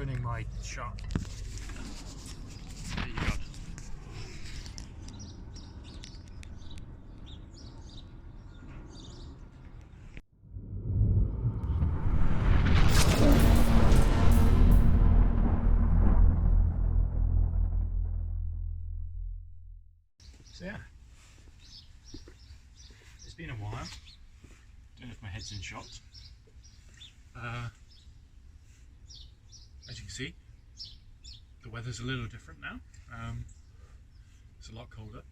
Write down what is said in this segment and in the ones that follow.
ruining my shot. There you go. So yeah, it's been a while. Don't know if my head's in shot. As you can see, the weather's a little different now. It's a lot colder.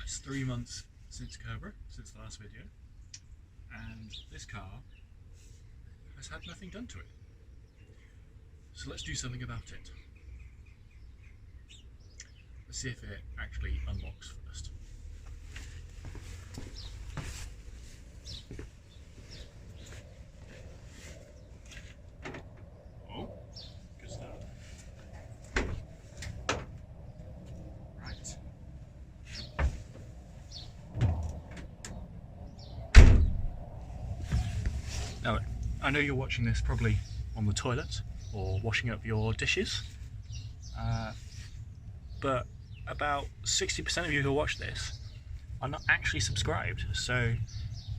It's 3 months since Cobra, since the last video, and this car has had nothing done to it. So let's do something about it. Let's see if it actually unlocks first. Oh, good stuff. Right. Now, I know you're watching this probably on the toilet or washing up your dishes, but about 60% of you who watch this are not actually subscribed, so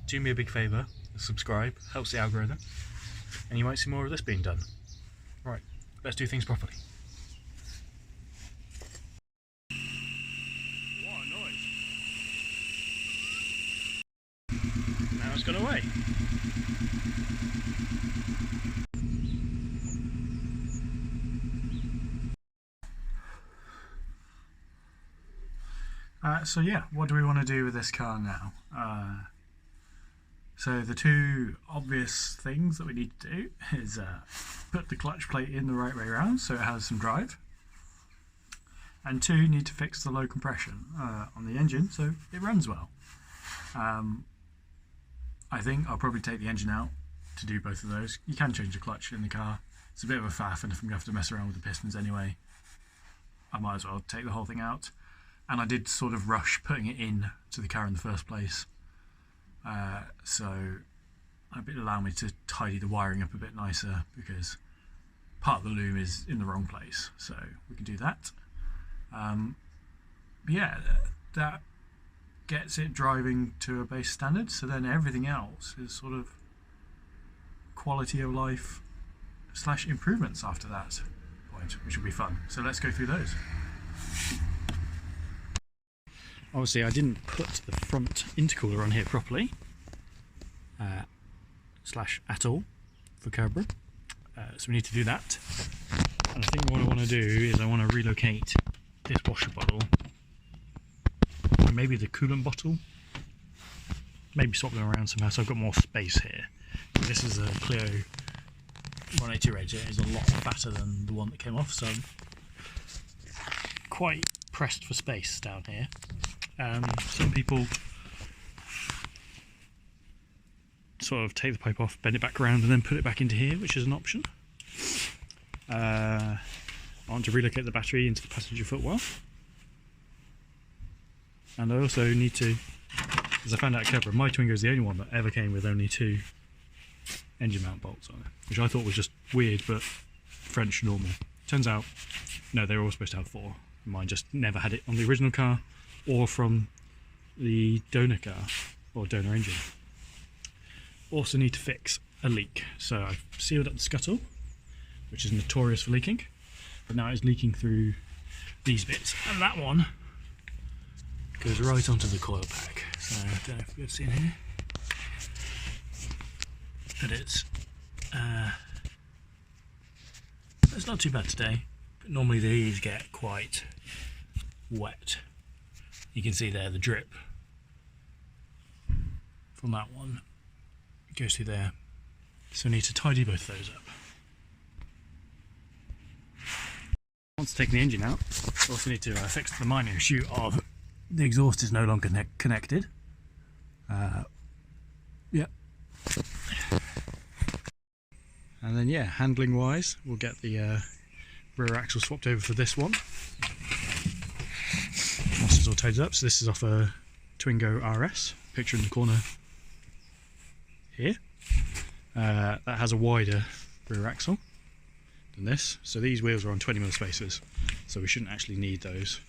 do me a big favour, subscribe, helps the algorithm, and you might see more of this being done. Right, let's do things properly. What a noise! Now it's gone away. So yeah, what do we want to do with this car now? So the two obvious things that we need to do is put the clutch plate in the right way around so it has some drive, and two, need to fix the low compression on the engine so it runs well. I think I'll probably take the engine out to do both of those. You can change the clutch in the car. It's a bit of a faff, and if I'm going to have to mess around with the pistons anyway, I might as well take the whole thing out. And I did sort of rush putting it in to the car in the first place, so it allowed me to tidy the wiring up a bit nicer, because part of the loom is in the wrong place, so we can do that. But yeah, that gets it driving to a base standard, so then everything else is sort of quality of life / improvements after that point, which will be fun. So let's go through those. Obviously I didn't put the front intercooler on here properly, / at all, for Cobra, so we need to do that. And I think what I want to do is I want to relocate this washer bottle, maybe the coolant bottle, maybe swap them around somehow so I've got more space here. This is a Clio 182 radiator, it's a lot fatter than the one that came off, so I'm quite pressed for space down here. Some people sort of take the pipe off, bend it back around and then put it back into here, which is an option. I want to relocate the battery into the passenger footwell, and I also need to, as I found out at Cobra, my Twingo is the only one that ever came with only 2 engine mount bolts on it, which I thought was just weird but French normal. Turns out no, they were all supposed to have 4. Mine just never had it on the original car or from the donor car or donor engine. Also need to fix a leak, so I've sealed up the scuttle, which is notorious for leaking, but now it's leaking through these bits, and that one goes right onto the coil pack. So I don't know if you can see in here, but it's not too bad today, but normally these get quite wet. You can see there the drip from that one goes through there, so I need to tidy both of those up. Once taking the engine out, I also need to fix the minor issue of the exhaust is no longer connected. Yeah. And then yeah, handling wise, we'll get the rear axle swapped over for this one. Once it's all tidied up, so this is off a Twingo RS, picture in the corner here. That has a wider rear axle than this. So these wheels are on 20mm spacers, so we shouldn't actually need those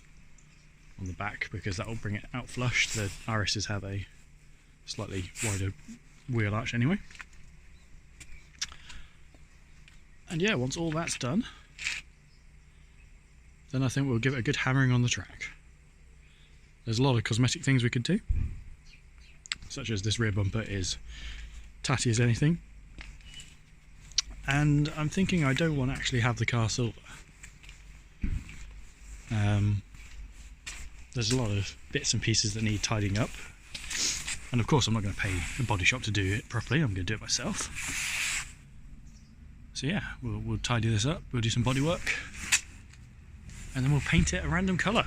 on the back because that will bring it out flush. The RSs have a slightly wider wheel arch anyway. And yeah, once all that's done, then I think we'll give it a good hammering on the track. There's a lot of cosmetic things we could do, such as this rear bumper is tatty as anything. And I'm thinking I don't want to actually have the car silver. There's a lot of bits and pieces that need tidying up. And of course I'm not going to pay the body shop to do it properly, I'm going to do it myself. So yeah, we'll tidy this up, we'll do some body work, and then we'll paint it a random colour.